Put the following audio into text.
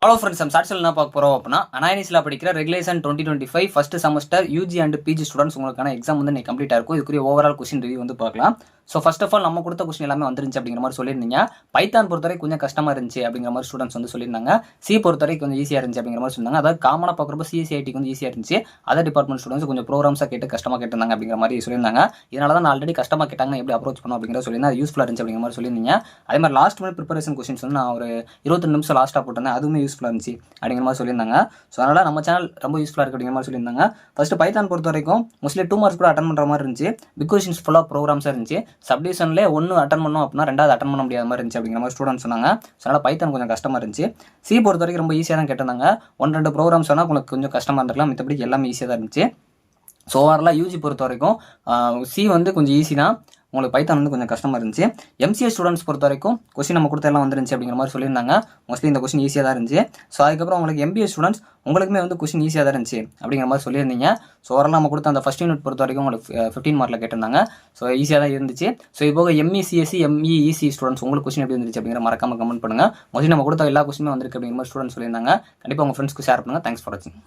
Hello friends, நம்ம start என்ன பார்க்க போகிறோம் அப்படின்னா, அனானிஸில் படிக்கிற regulation 2025 first semester UG and PG students உங்களுக்கான எக்ஸாம் வந்து இன்னைக்கு கம்ப்ளீட்டாக இருக்கும். இதுக்குரிய ஓவரால் கொஸ்டின் ரிவ்யூ வந்து பார்க்கலாம். ஸோ ஃபர்ஸ்ட் ஆஃப் ஆல் நம்ம கொடுத்த கொஸ்டின் எல்லாமே வந்துருந்துச்சு அப்படிங்கிற மாதிரி சொல்லியிருந்தீங்க. பைத்தான் பொறுத்தவரை கொஞ்சம் கஷ்டமாக இருந்துச்சு அப்படிங்கிற மாதிரி ஸ்டூடெண்ட்ஸ் வந்து சொல்லியிருந்தாங்க. சி பொறுத்தவரை கொஞ்சம் ஈஸியாக இருந்துச்சு அப்படிங்கிற மாதிரி சொன்னாங்க. அதாவது காமனாக பார்க்குறப்ப சிஎஸ்சிஐடி கொஞ்சம் ஈஸியாக இருந்துச்சு. அதர் டிபார்ட்மெண்ட் ஸ்டூடெண்ட்ஸ் கொஞ்சம் ப்ரோக்ராம்ஸாக கேட்டு கஷ்டமாக கேட்டிருந்தாங்க அப்படிங்கிற மாதிரி சொல்லியிருந்தாங்க. இதனால தான் நான் ஆல்ரெடி கஷ்டமாக கேட்டாங்க எப்படி அப்ரோச் பண்ணணும் அப்படிங்கிற சொல்லியிருந்தேன். அது யூஸ்ஃபுல்லாக இருந்துச்சு அப்படிங்கிற மாதிரி சொல்லியிருந்தீங்க. அதே மாதிரி லாஸ்ட் மினிட் ப்ரிப்பரேஷன் கொஸ்டின்ஸ் வந்து நான் ஒரு 22 நிமிஷம் லாஸ்ட்டாக போட்டிருந்தேன். அதுவுமே யூஸ்ஃபுல்லாக இருந்துச்சு அப்படிங்கிற மாதிரி சொல்லியிருந்தாங்க. ஸோ அதனால் நம்ம சேனல் ரொம்ப யூஸ்ஃபுல்லாக இருக்குது அப்படிங்கிற மாதிரி சொல்லியிருந்தாங்க. ஃபஸ்ட்டு பைத்தான் பொறுத்த வரைக்கும் மோஸ்ட்லி 2 மார்க்ஸ் கூட அட்டன் பண்ணுற மாதிரி இருந்துச்சு. பிக் கொஸ்டின்ஸ் ஃபுல்லாக ப்ரோக்ராம்ஸாக இருந்துச்சு. சப்டிவிஷன்லேயே ஒன்று அட்டன் பண்ணோம் அப்படின்னா ரெண்டாவது அட்டன் பண்ண முடியாத மாதிரி இருந்துச்சு அப்படிங்கிற மாதிரி ஸ்டூடெண்ட்ஸ் சொன்னாங்க. ஸோ அதனால் பைத்தான் கொஞ்சம் கஷ்டமாக இருந்துச்சு. சி பொறுத்த வரைக்கும் ரொம்ப ஈஸியாக தான் கேட்டிருந்தாங்க. 1-2 ப்ரோக்ராம்ஸ் சொன்னால் உங்களுக்கு கொஞ்சம் கஷ்டமாக இருந்திருக்கலாம். மற்றபடி எல்லாமே ஈஸியாக தான் இருந்துச்சு. ஸோ ஓவராலாக யூஜி பொறுத்த வரைக்கும் சி வந்து கொஞ்சம் ஈஸி தான். உங்களுக்கு பைத்தான் வந்து கொஞ்சம் கஷ்டமாக இருந்துச்சு. எம்சிஏ ஸ்டூடெண்ட்ஸ் பொறுத்த வரைக்கும் கொஸ்டின் நம்ம கொடுத்த எல்லாம் வந்துருந்துச்சு அப்படிங்கிற மாதிரி சொல்லியிருந்தாங்க. மோஸ்ட்லி இந்த கொஸ்டின் ஈஸியாக தான் இருந்துச்சு. ஸோ அதுக்கப்புறம் உங்களுக்கு எம்பிஏ ஸ்டூடெண்ட்ஸ் உங்களுக்குமே வந்து கொஸ்டின் ஈஸியாக தான் இருந்துச்சு அப்படிங்கிற மாதிரி சொல்லியிருந்தீங்க. ஸோ ஓவரால் நம்ம கொடுத்த அந்த ஃபஸ்ட் யூனிட் பொறுத்த வரைக்கும் உங்களுக்கு 15 மார்க்கில் கேட்டிருந்தாங்க. ஸோ ஈஸியாக தான் இருந்துச்சு. ஸோ இது போக எம்இசிஎஸ்சி எம்இஇசி ஸ்டூடெண்ட்ஸ் உங்களுக்கு கொஸ்டின் எப்படி இருந்துச்சு அப்படிங்கிற மறக்காம கமெண்ட் பண்ணுங்கள். மோஸ்ட்லி நம்ம கொடுத்த எல்லா கொஸ்டினுமே வந்திருக்கு அப்படிங்கிற மாதிரி ஸ்டூடெண்ட்ஸ் சொல்லியிருந்தாங்க. கண்டிப்பாக உங்கள் ஃப்ரெண்ட்ஸ்க்கு ஷேர் பண்ணுங்கள். தேங்க்ஸ் ஃபார் வாட்சிங்.